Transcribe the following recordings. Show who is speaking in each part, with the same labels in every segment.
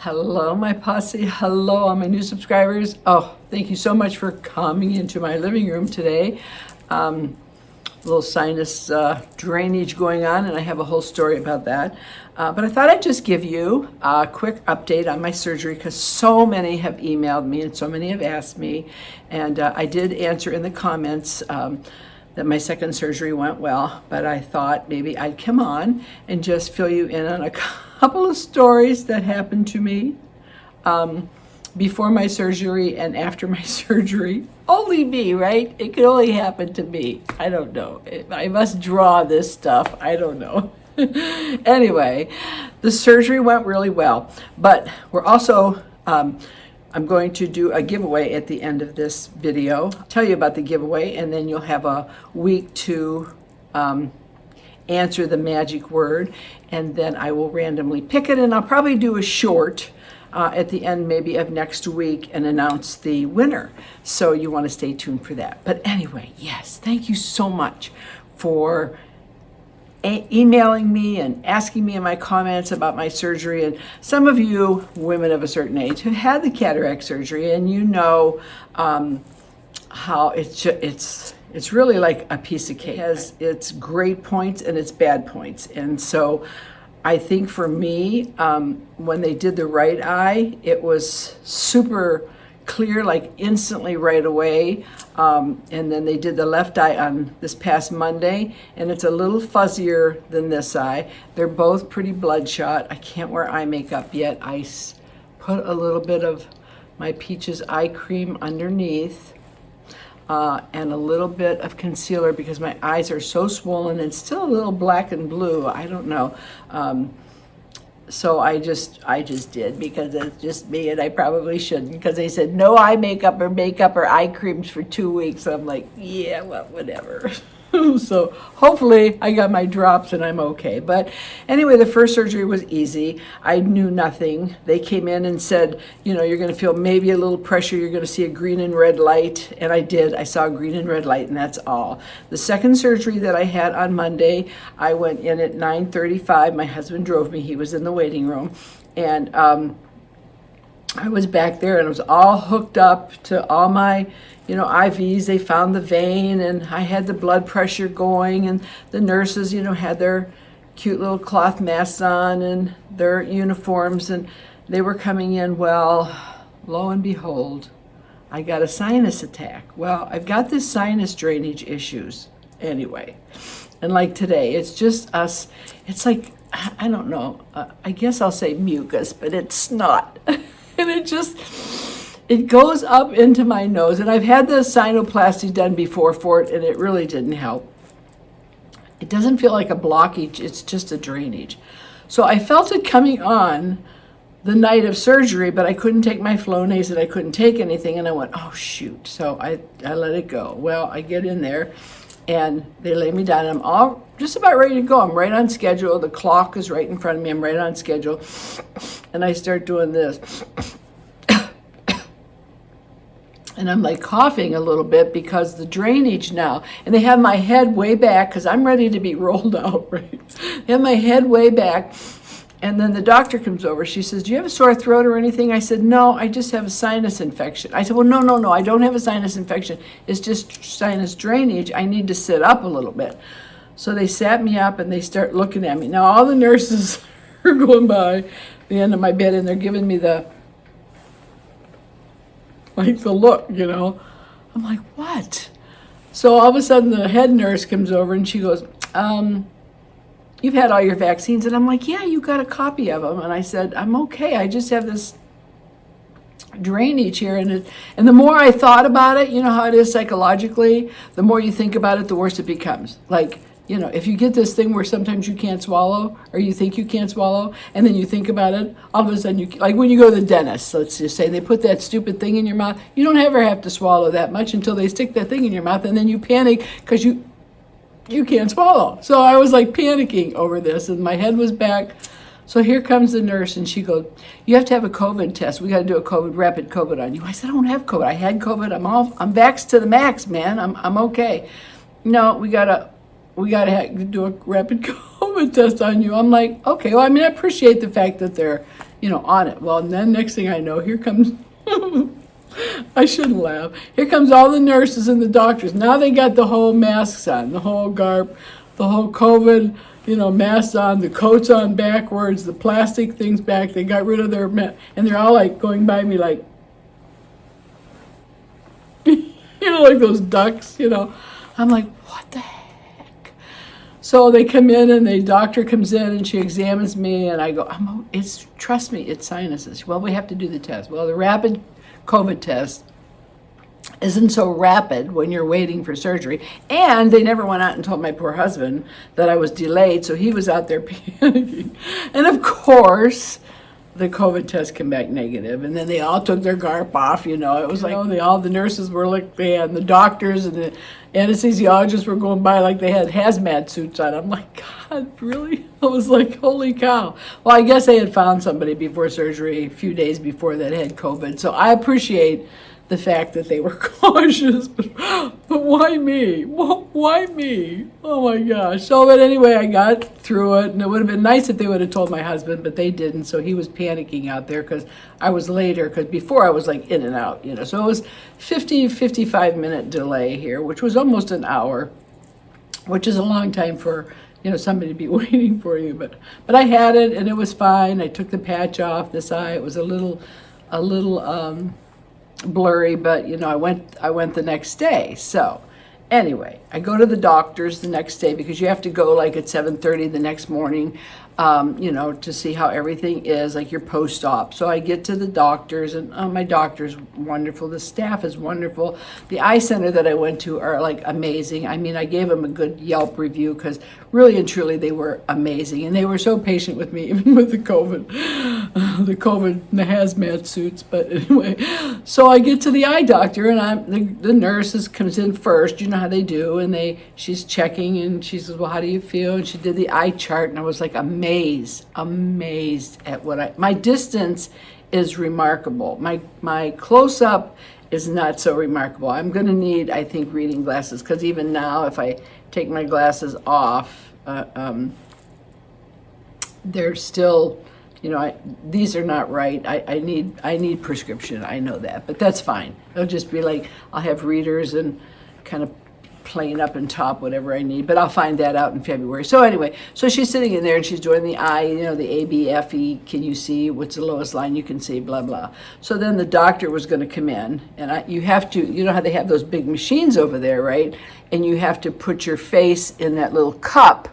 Speaker 1: Hello, my posse. Hello, all my new subscribers. Oh, thank you so much for coming into my living room today. Little sinus drainage going on, and I have a whole story about that. But I thought I'd just give you a quick update on my surgery because so many have emailed me and so many have asked me. And I did answer in the comments that my second surgery went well, but I thought maybe I'd come on and just fill you in on a couple of stories that happened to me before my surgery and after my surgery. Only me, right? It could only happen to me. I don't know. I must draw this stuff. I don't know. Anyway, the surgery went really well, but we're also, I'm going to do a giveaway at the end of this video. I'll tell you about the giveaway, and then you'll have a week to answer the magic word, and then I will randomly pick it, and I'll probably do a short at the end maybe of next week and announce the winner. So you want to stay tuned for that. But anyway, yes, thank you so much for emailing me and asking me in my comments about my surgery. And some of you women of a certain age have had the cataract surgery, and you know how it's really like a piece of cake. It has its great points and its bad points. And so I think for me, when they did the right eye, it was super clear, like instantly right away. And then they did the left eye on this past Monday, and it's a little fuzzier than this eye. They're both pretty bloodshot. I can't wear eye makeup yet. I put a little bit of my Peaches eye cream underneath and a little bit of concealer because my eyes are so swollen and still a little black and blue. I don't know. So I just did because it's just me, and I probably shouldn't because they said no eye makeup or eye creams for 2 weeks. I'm like, yeah, well, whatever. So hopefully I got my drops and I'm okay. But anyway, the first surgery was easy. I knew nothing. They came in and said, you know, you're going to feel maybe a little pressure. You're going to see a green and red light. And I did. I saw a green and red light, and that's all. The second surgery that I had on Monday, I went in at 9:35. My husband drove me. He was in the waiting room. And I was back there, and it was all hooked up to all my, you know, IVs. They found the vein, and I had the blood pressure going, and the nurses, you know, had their cute little cloth masks on and their uniforms, and they were coming in. Well, lo and behold, I got a sinus attack. Well, I've got this sinus drainage issues anyway. And like today, it's just us. It's like, I don't know, I guess I'll say mucus, but it's snot. And it goes up into my nose. And I've had the sinuplasty done before for it, and it really didn't help. It doesn't feel like a blockage, it's just a drainage. So I felt it coming on the night of surgery, but I couldn't take my Flonase and I couldn't take anything. And I went, oh, shoot. So I let it go. Well, I get in there, and they lay me down, and I'm all just about ready to go. I'm right on schedule. The clock is right in front of me. I'm right on schedule. And I start doing this. And I'm like coughing a little bit because the drainage now, and they have my head way back because I'm ready to be rolled out, right? They have my head way back. And then the doctor comes over. She says, do you have a sore throat or anything? I said, no, I just have a sinus infection. I said, well, no, I don't have a sinus infection. It's just sinus drainage. I need to sit up a little bit. So they sat me up, and they start looking at me. Now, all the nurses are going by the end of my bed, and they're giving me the look, you know. I'm like, what? So all of a sudden, the head nurse comes over, and she goes, you've had all your vaccines? And I'm like, yeah, you got a copy of them. And I said, I'm okay. I just have this drainage here. And the more I thought about it, you know how it is psychologically, the more you think about it, the worse it becomes. Like, you know, if you get this thing where sometimes you can't swallow, or you think you can't swallow, and then you think about it, all of a sudden like when you go to the dentist, let's just say, they put that stupid thing in your mouth, you don't ever have to swallow that much until they stick that thing in your mouth, and then you panic because you can't swallow. So I was like panicking over this, and my head was back. So here comes the nurse, and she goes, you have to have a COVID test. We got to do a rapid COVID on you. I said, I don't have COVID. I had COVID. I'm vaxxed to the max, man. I'm okay. No, we got to do a rapid COVID test on you. I'm like, okay, well, I mean, I appreciate the fact that they're, on it. Well, and then next thing I know, here comes, I shouldn't laugh. Here comes all the nurses and the doctors. Now they got the whole masks on, the whole garb, the whole COVID, masks on, the coats on backwards, the plastic things back. They got rid of their, and they're all like going by me like, like those ducks, I'm like, what the heck? So they come in and the doctor comes in and she examines me and I go, trust me, it's sinuses. Well, we have to do the test. Well, the rapid COVID test isn't so rapid when you're waiting for surgery. And they never went out and told my poor husband that I was delayed, so he was out there panicking. And of course, the COVID test came back negative, and then they all took their garb off, It was like, all the nurses were like, and the doctors and the anesthesiologists were going by like they had hazmat suits on. I'm like, God, really? I was like, holy cow. Well, I guess they had found somebody before surgery a few days before that had COVID, so I appreciate the fact that they were cautious, but why me? Why me? Oh my gosh. So, but anyway, I got through it, and it would have been nice if they would have told my husband, but they didn't, so he was panicking out there because I was later, because before I was like in and out, So it was 55-minute delay here, which was almost an hour, which is a long time for, somebody to be waiting for you, but I had it, and it was fine. I took the patch off this eye. It was a little blurry, but I went the next day. So anyway, I go to the doctor's the next day because you have to go like at 7:30 the next morning, to see how everything is, like your post-op. So I get to the doctor's, and my doctor's wonderful. The staff is wonderful. The eye center that I went to are like amazing. I mean, I gave them a good Yelp review because really and truly they were amazing, and they were so patient with me, even with the COVID and the hazmat suits. But anyway, so I get to the eye doctor, and the nurse comes in first. You know how they do, and she's checking, and she says, well, how do you feel? And she did the eye chart, and I was like amazed at my distance is remarkable. My close-up is not so remarkable. I'm going to need, I think, reading glasses, because even now, if I take my glasses off, they're still, these are not right. I need prescription. I know that, but that's fine. It'll just be like, I'll have readers and kind of plain up and top, whatever I need, but I'll find that out in February. So anyway, so she's sitting in there and she's doing the eye, the ABFE, can you see, what's the lowest line you can see, blah, blah. So then the doctor was going to come in, and you have to, how they have those big machines over there, right? And you have to put your face in that little cup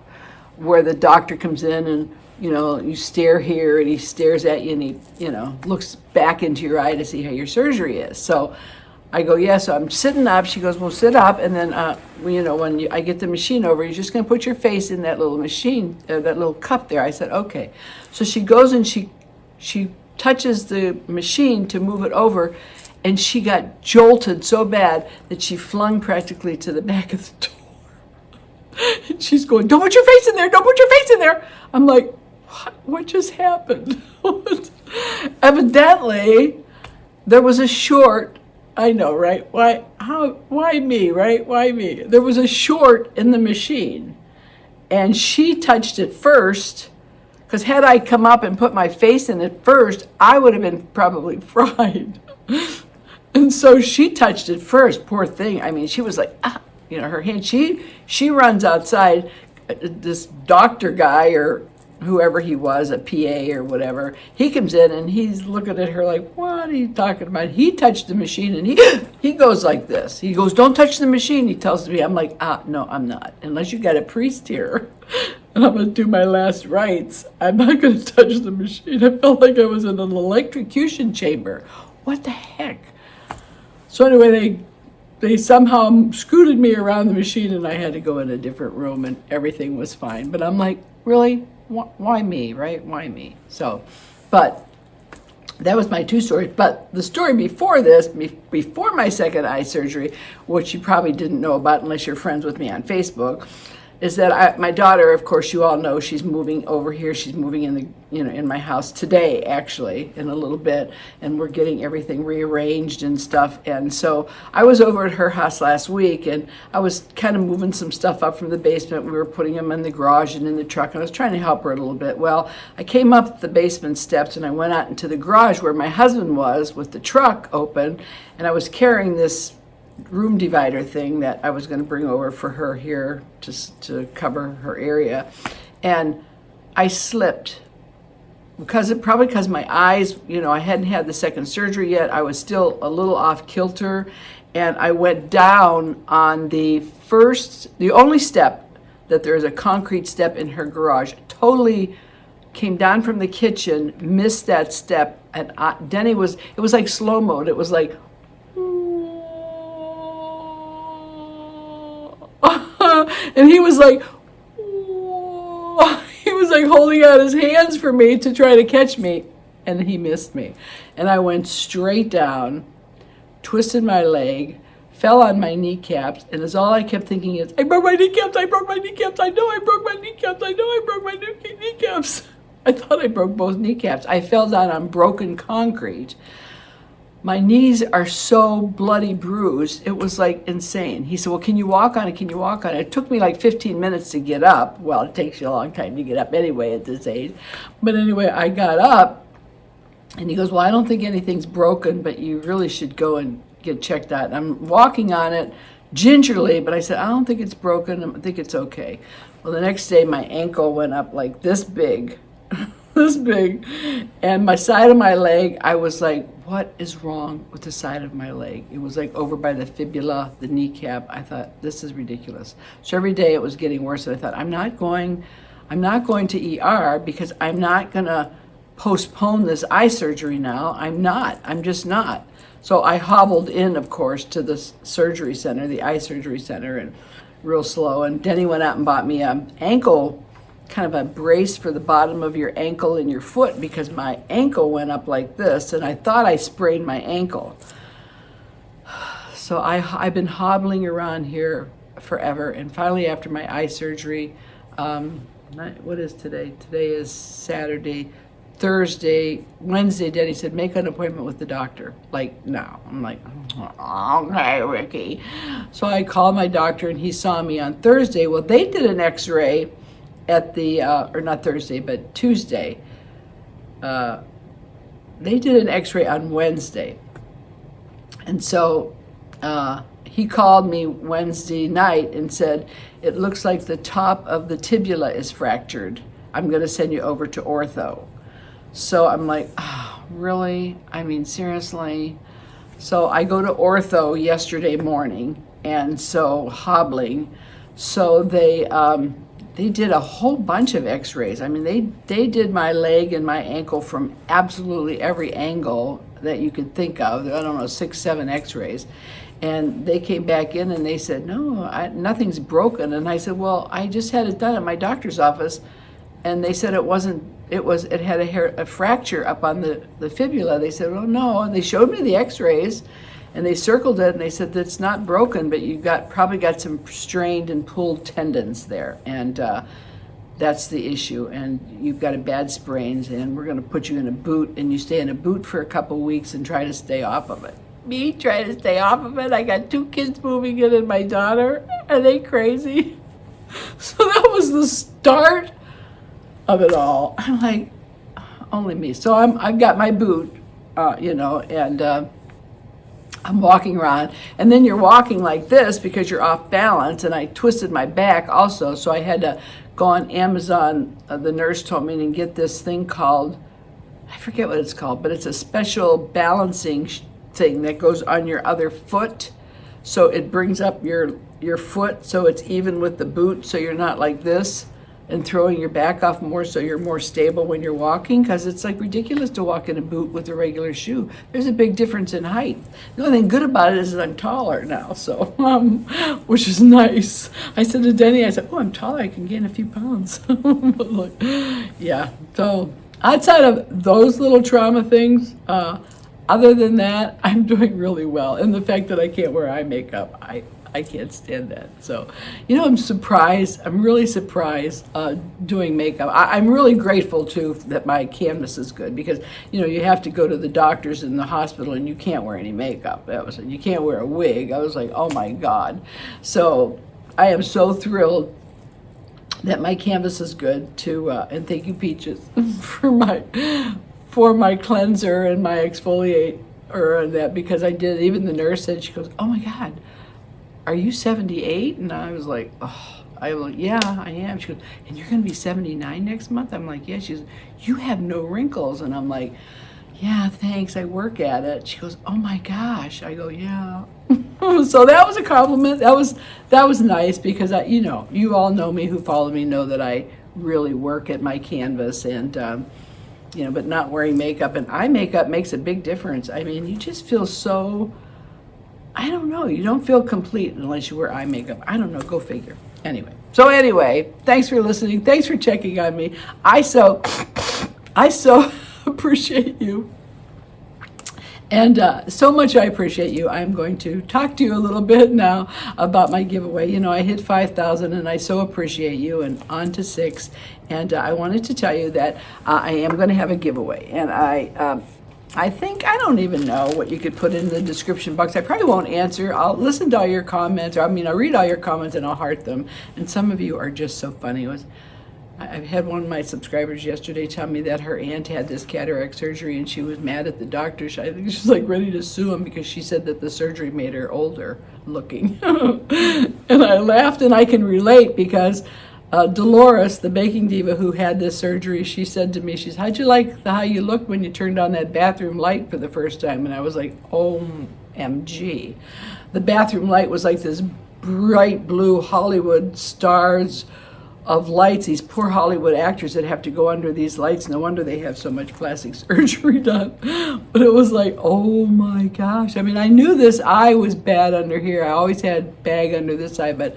Speaker 1: where the doctor comes in and, you stare here, and he stares at you, and he, looks back into your eye to see how your surgery is. So I go, yeah, so I'm sitting up. She goes, well, sit up. And then, when I get the machine over, you're just going to put your face in that little machine, that little cup there. I said, okay. So she goes and she touches the machine to move it over, and she got jolted so bad that she flung practically to the back of the door. And she's going, don't put your face in there. Don't put your face in there. I'm like, what just happened? Evidently, there was a short. I know, right? Why me, right? Why me? There was a short in the machine, and she touched it first, because had I come up and put my face in it first, I would have been probably fried. And so she touched it first, poor thing. I mean, she was like, her hand, she runs outside, this doctor guy or whoever he was, a PA or whatever, he comes in and he's looking at her like, what are you talking about? He touched the machine, and he goes like this. He goes, don't touch the machine, he tells me. I'm like, no, I'm not. Unless you got a priest here and I'm going to do my last rites, I'm not going to touch the machine. I felt like I was in an electrocution chamber. What the heck? So anyway, they somehow scooted me around the machine, and I had to go in a different room, and everything was fine. But I'm like, really? Why me, right? Why me? So, but that was my two stories. But the story before this, before my second eye surgery, which you probably didn't know about unless you're friends with me on Facebook, is that my daughter, of course, you all know, she's moving over here. She's moving in the, in my house today, actually, in a little bit, and we're getting everything rearranged and stuff. And so I was over at her house last week, and I was kind of moving some stuff up from the basement. We were putting them in the garage and in the truck, and I was trying to help her a little bit. Well, I came up the basement steps, and I went out into the garage where my husband was with the truck open, and I was carrying this room divider thing that I was going to bring over for her here to cover her area, and I slipped probably because my eyes, I hadn't had the second surgery yet. I was still a little off kilter, and I went down on the only step that there is a concrete step in her garage. Totally came down from the kitchen, missed that step, and Denny it was like slow mode. It was like, and he was like holding out his hands for me to try to catch me, and he missed me. And I went straight down, twisted my leg, fell on my kneecaps, and all I kept thinking is, I broke my kneecaps, I broke my kneecaps, I know I broke my kneecaps, I know I broke my kneecaps. I thought I broke both kneecaps. I fell down on broken concrete. My knees are so bloody bruised, it was like insane. He said, well, can you walk on it? Can you walk on it? It took me like 15 minutes to get up. Well, it takes you a long time to get up anyway at this age. But anyway, I got up, and he goes, well, I don't think anything's broken, but you really should go and get checked out. And I'm walking on it gingerly, but I said, I don't think it's broken. I think it's okay. Well, the next day, my ankle went up like this big. This big, and my side of my leg, I was like, what is wrong with the side of my leg? It was like over by the fibula, the kneecap. I thought, this is ridiculous. So every day it was getting worse, and I thought, I'm not going to ER because I'm not gonna postpone this eye surgery now. I'm just not. So I hobbled in, of course, to the surgery center, the eye surgery center, and real slow, and Denny went out and bought me an ankle, kind of a brace for the bottom of your ankle and your foot, because my ankle went up like this, and I thought I sprained my ankle. So I've been hobbling around here forever, and finally after my eye surgery, what is today? Today is Saturday. Thursday, Wednesday, Denny said, make an appointment with the doctor, like now. I'm like, okay, Ricky. So I called my doctor, and he saw me on Thursday. Well, they did an x-ray at the, or not Thursday, but Tuesday. They did an x-ray on Wednesday. And so he called me Wednesday night and said, it looks like the top of the tibia is fractured. I'm going to send you over to ortho. So I'm like, oh, really? I mean, seriously? So I go to ortho yesterday morning, and so hobbling. So they did a whole bunch of x-rays. I mean, they did my leg and my ankle from absolutely every angle that you could think of. I don't know, 6, 7 x-rays. And they came back in and they said, no, nothing's broken. And I said, well, I just had it done at my doctor's office. And they said it had a fracture up on the fibula. They said, oh no. And they showed me the x-rays, and they circled it, and they said that's not broken, but you probably got some strained and pulled tendons there, and that's the issue. And you've got a bad sprains, and we're going to put you in a boot, and you stay in a boot for a couple weeks and try to stay off of it. Me try to stay off of it? I got 2 kids moving in and my daughter. Are they crazy? So that was the start of it all. I'm like, only me. So I've got my boot, and I'm walking around, and then you're walking like this because you're off balance, and I twisted my back also, so I had to go on Amazon. The nurse told me to get this thing called, I forget what it's called, but it's a special balancing thing that goes on your other foot, so it brings up your foot so it's even with the boot, so you're not like this and throwing your back off more, so you're more stable when you're walking, because it's like ridiculous to walk in a boot with a regular shoe. There's a big difference in height. The only thing good about it is that I'm taller now, so which is nice. I said to Denny, I said, oh, I'm taller, I can gain a few pounds. But look, yeah, so outside of those little trauma things, other than that, I'm doing really well. And the fact that I can't wear eye makeup, I can't stand that. So, you know, I'm surprised. I'm really surprised doing makeup. I'm really grateful too that my canvas is good, because, you know, you have to go to the doctors in the hospital and you can't wear any makeup. You can't wear a wig. I was like, oh my God. So I am so thrilled that my canvas is good too. And thank you, Peaches, for my cleanser and my exfoliate, or that, because I did. Even the nurse said, she goes, oh my God, are you 78? And I was like, oh, yeah, I am. She goes, and you're going to be 79 next month? I'm like, yeah. She goes, you have no wrinkles. And I'm like, yeah, thanks, I work at it. She goes, oh my gosh. I go, yeah. So that was a compliment. That was nice, because you know, you all know me, who follow me know that I really work at my canvas, and you know, but not wearing makeup and eye makeup makes a big difference. I mean, you just feel so, I don't know, you don't feel complete unless you wear eye makeup. I don't know, go figure. Anyway, thanks for listening. Thanks for checking on me. I so appreciate you. And so much I appreciate you. I'm going to talk to you a little bit now about my giveaway. You know, I hit 5,000 and I so appreciate you, and on to 6. And I wanted to tell you that I am going to have a giveaway. And I think, I don't even know what you could put in the description box. I probably won't answer. I'll listen to all your comments. I'll read all your comments and I'll heart them. And some of you are just so funny. I had one of my subscribers yesterday tell me that her aunt had this cataract surgery and she was mad at the doctor. I think she's like ready to sue him because she said that the surgery made her older looking. And I laughed, and I can relate, because Dolores, the baking diva who had this surgery, she said to me, how'd you like how you looked when you turned on that bathroom light for the first time? And I was like, OMG. The bathroom light was like this bright blue Hollywood stars of lights, these poor Hollywood actors that have to go under these lights. No wonder they have so much plastic surgery done. But it was like, oh my gosh. I mean, I knew this eye was bad under here. I always had bag under this eye, but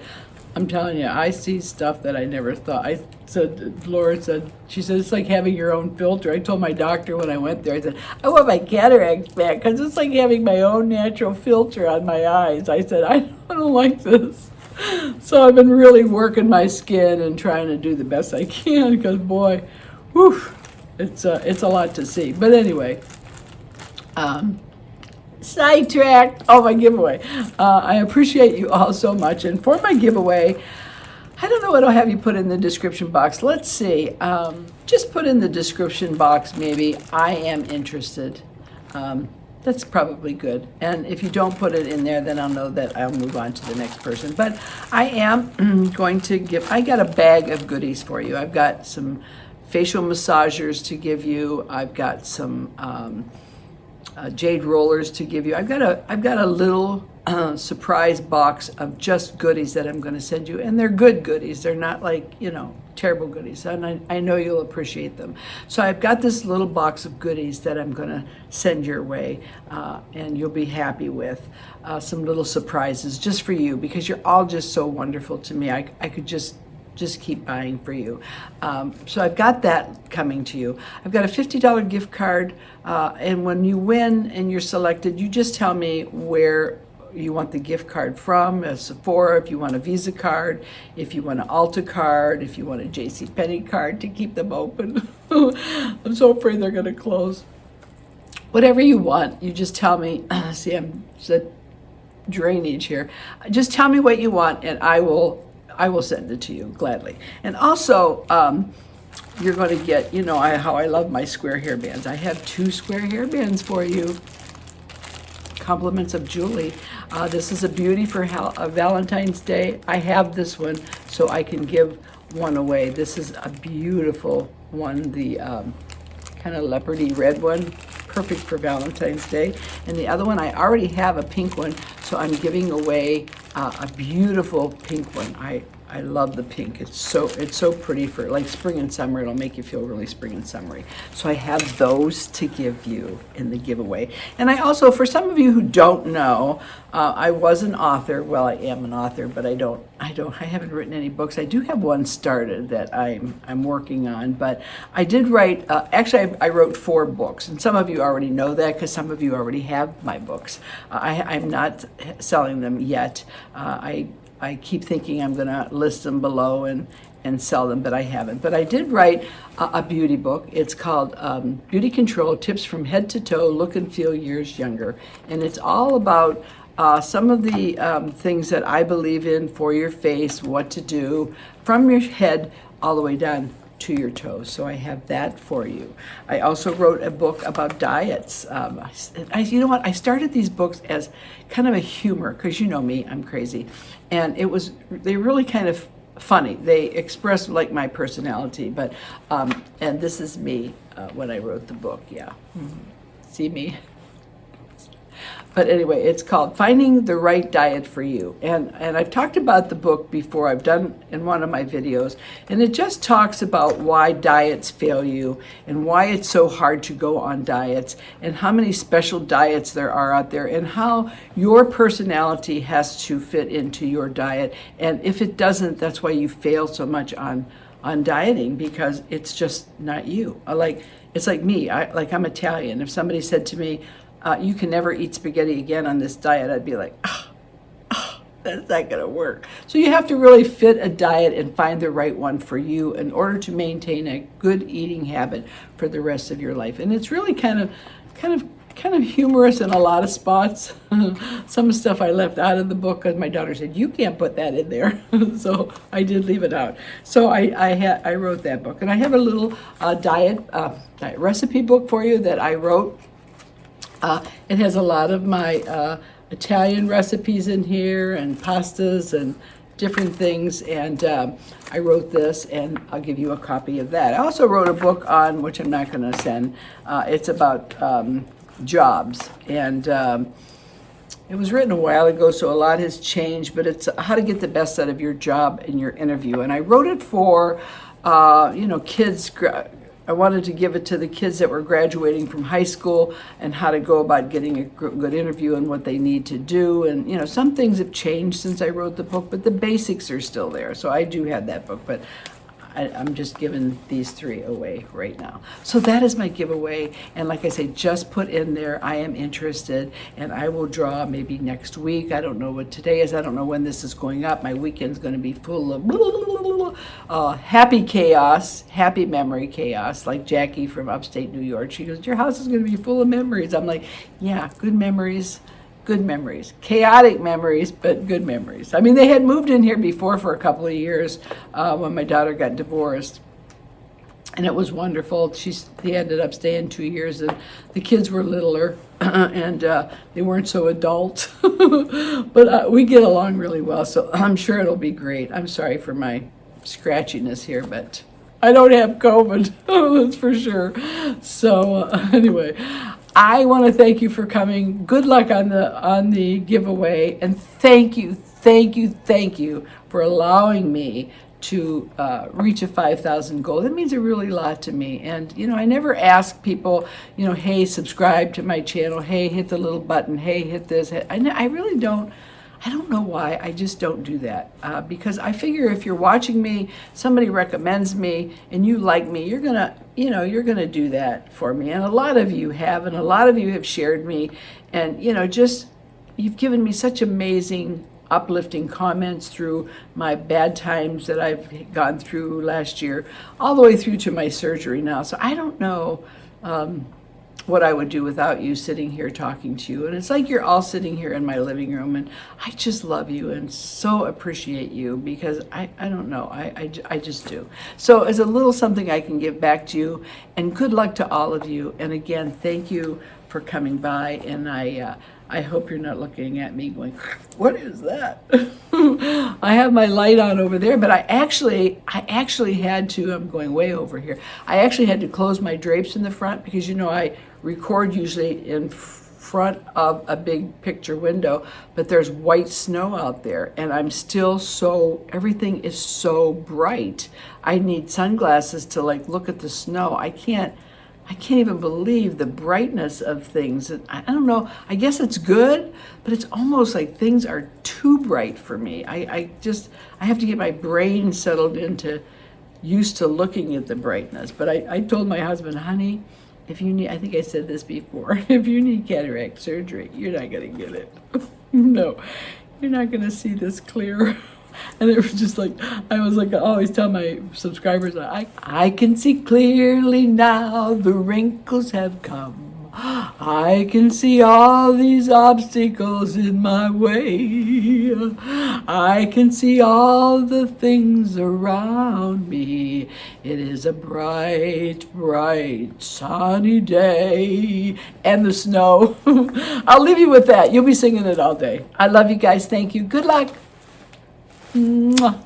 Speaker 1: I'm telling you, I see stuff that I never thought. Laura said, she said, it's like having your own filter. I told my doctor when I went there, I said, I want my cataracts back, because it's like having my own natural filter on my eyes. I said, I don't like this. So I've been really working my skin and trying to do the best I can, because boy, whew, it's a lot to see. But anyway, sidetracked. Oh, my giveaway. I appreciate you all so much. And for my giveaway, I don't know what I'll have you put in the description box. Let's see. Just put in the description box, maybe, I am interested. That's probably good. And if you don't put it in there, then I'll know that I'll move on to the next person. But I am going to I got a bag of goodies for you. I've got some facial massagers to give you. I've got some jade rollers to give you. I've got a little surprise box of just goodies that I'm going to send you, and they're good goodies. They're not like, you know, terrible goodies, and I know you'll appreciate them. So I've got this little box of goodies that I'm going to send your way, and you'll be happy with. Some little surprises just for you, because you're all just so wonderful to me. I could just keep buying for you. So I've got that coming to you. I've got a $50 gift card, and when you win and you're selected, you just tell me where you want the gift card from, a Sqhair, if you want a Visa card, if you want an Ulta card, if you want a JCPenney card to keep them open. I'm so afraid they're going to close. Whatever you want, you just tell me. See, I'm said drainage here. Just tell me what you want, and I will send it to you gladly. And also, you're going to get, you know, how I love my Sqhair hairbands. I have 2 Sqhair hairbands for you. Compliments of Julie. This is a beauty for Valentine's Day. I have this one, so I can give one away. This is a beautiful one, the kind of leopardy red one, perfect for Valentine's Day. And the other one, I already have a pink one, so I'm giving away a beautiful pink one. I I love the pink. It's so pretty for like spring and summer. It'll make you feel really spring and summery. So I have those to give you in the giveaway. And I also, for some of you who don't know, I was an author. Well, I am an author, but I haven't written any books. I do have one started that I'm working on, but I did write, actually I wrote 4 books, and some of you already know that because some of you already have my books. I'm not selling them yet. I keep thinking I'm going to list them below and sell them, but I haven't. But I did write a beauty book. It's called Beauty Control, Tips from Head to Toe, Look and Feel Years Younger. And it's all about some of the things that I believe in for your face, what to do from your head all the way down to your toes. So I have that for you. I also wrote a book about diets. You know what? I started these books as kind of a humor, because you know me, I'm crazy. And they really kind of funny. They express like my personality, but, and this is me when I wrote the book, yeah. Mm-hmm. See me? But anyway, it's called Finding the Right Diet for You. And I've talked about the book before. I've done in one of my videos. And it just talks about why diets fail you and why it's so hard to go on diets and how many special diets there are out there and how your personality has to fit into your diet. And if it doesn't, that's why you fail so much on dieting, because it's just not you. It's like me. I'm Italian. If somebody said to me, you can never eat spaghetti again on this diet, I'd be like, that's not going to work. So you have to really fit a diet and find the right one for you in order to maintain a good eating habit for the rest of your life. And it's really kind of humorous in a lot of spots. Some stuff I left out of the book because my daughter said, you can't put that in there. So I did leave it out. So I wrote that book. And I have a little diet recipe book for you that I wrote. It has a lot of my Italian recipes in here and pastas and different things. And I wrote this, and I'll give you a copy of that. I also wrote a book on, which I'm not going to send. It's about jobs. And it was written a while ago, so a lot has changed. But it's how to get the best out of your job in your interview. And I wrote it for, kids. I wanted to give it to the kids that were graduating from high school and how to go about getting a good interview and what they need to do. And, some things have changed since I wrote the book, but the basics are still there. So I do have that book, but I'm just giving these 3 away right now. So that is my giveaway. And like I say, just put in there, I am interested, and I will draw maybe next week. I don't know what today is. I don't know when this is going up. My weekend's going to be full of happy chaos, happy memory chaos, like Jackie from upstate New York. She goes, your house is going to be full of memories. I'm like, yeah, good memories. Good memories, chaotic memories, but good memories. I mean, they had moved in here before for a couple of years when my daughter got divorced, and it was wonderful. They ended up staying 2 years, and the kids were littler, and they weren't so adult, but we get along really well, so I'm sure it'll be great. I'm sorry for my scratchiness here, but I don't have COVID, that's for sure. So anyway, I want to thank you for coming. Good luck on the giveaway, and thank you for allowing me to reach a 5,000 goal. That means a really lot to me. And I never ask people, hey, subscribe to my channel. Hey, hit the little button. Hey, hit this. I really don't. I don't know why. I just don't do that because I figure if you're watching me, somebody recommends me, and you like me, you're gonna do that for me. And a lot of you have, and a lot of you have shared me, and you've given me such amazing, uplifting comments through my bad times that I've gone through last year, all the way through to my surgery now. So I don't know what I would do without you sitting here talking to you. And it's like you're all sitting here in my living room, and I just love you and so appreciate you because I don't know, I just do. So as a little something I can give back to you, and good luck to all of you. And again, thank you for coming by, and I hope you're not looking at me going, what is that? I have my light on over there, but I actually had to, I'm going way over here. I actually had to close my drapes in the front because I record usually in front of a big picture window, but there's white snow out there, and I'm still everything is so bright. I need sunglasses to like look at the snow. I can't even believe the brightness of things. I don't know, I guess it's good, but it's almost like things are too bright for me. I have to get my brain settled into used to looking at the brightness. But I told my husband, honey, if you need, I think I said this before, if you need cataract surgery, you're not gonna get it. No, you're not gonna see this clear. And it was just like, I always tell my subscribers, I can see clearly now, the wrinkles have come. I can see all these obstacles in my way. I can see all the things around me. It is a bright, bright, sunny day. And the snow. I'll leave you with that. You'll be singing it all day. I love you guys. Thank you. Good luck. Mwah.